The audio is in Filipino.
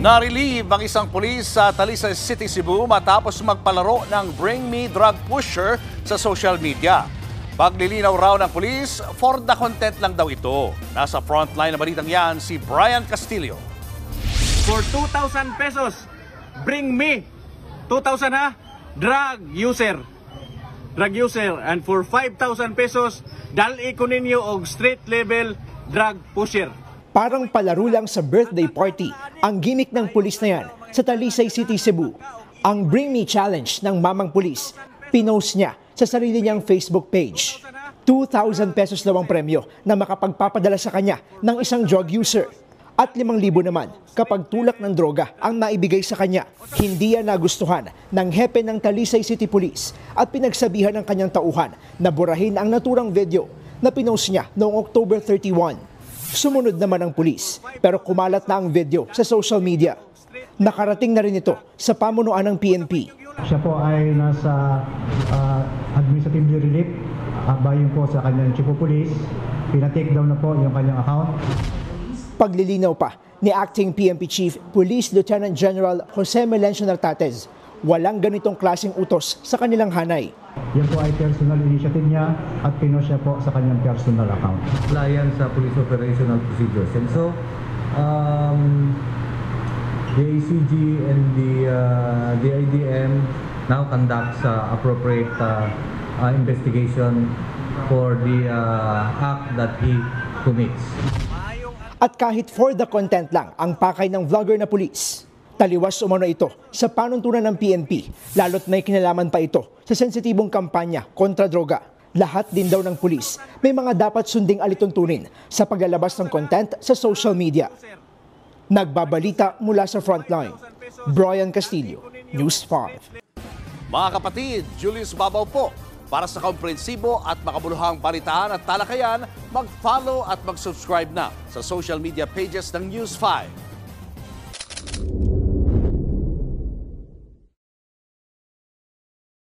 Na-relieve ang isang pulis sa Talisay City, Cebu matapos magpalaro ng Bring Me Drug Pusher sa social media. Paglilinaw raw ng pulis, for the content lang daw ito. Nasa frontline na balitang yan si Brian Castillo. For 2,000 pesos, bring me 2,000 ha, drug user. And for 5,000 pesos, dali ko ninyo og street level drug pusher. Parang palaro lang sa birthday party ang gimmick ng pulis na yan sa Talisay City, Cebu. Ang Bring Me Challenge ng mamang pulis, pinost niya sa sarili niyang Facebook page. 2,000 pesos daw ang premyo na makapagpapadala sa kanya ng isang drug user. At 5,000 naman kapag tulak ng droga ang naibigay sa kanya. Hindi yan nagustuhan ng hepe ng Talisay City Police at pinagsabihan ng kanyang tauhan na burahin ang naturang video na pinost niya noong October 31. Sumunod naman ang pulis pero kumalat na ang video sa social media. Nakarating na rin ito sa pamunuan ng PNP. Siya po ay nasa administrative relief bayon po sa kanyang chief of police. Pina-take down na po yung kanyang account. Paglilinaw pa ni Acting PNP Chief Police Lieutenant General Jose Melencio Nartates, walang ganitong klaseng utos sa kanilang hanay. Yan po ay personal initiative niya at pinost siya po sa kanyang personal account. Compliance sa police operational procedures. And so, the ACG and the IDM now conducts appropriate investigation for the act that he commits. At kahit for the content lang ang pakay ng vlogger na pulis, taliwas umano ito sa panuntunan ng PNP, lalo't may kinalaman pa ito sa sensitibong kampanya kontra droga. Lahat din daw ng pulis may mga dapat sunding alituntunin sa paglalabas ng content sa social media. Nagbabalita mula sa frontline, Brian Castillo, News 5. Mga kapatid, Julius Babaw po. Para sa komprehensibo at makabuluhang balitaan at talakayan, mag-follow at mag-subscribe na sa social media pages ng News 5.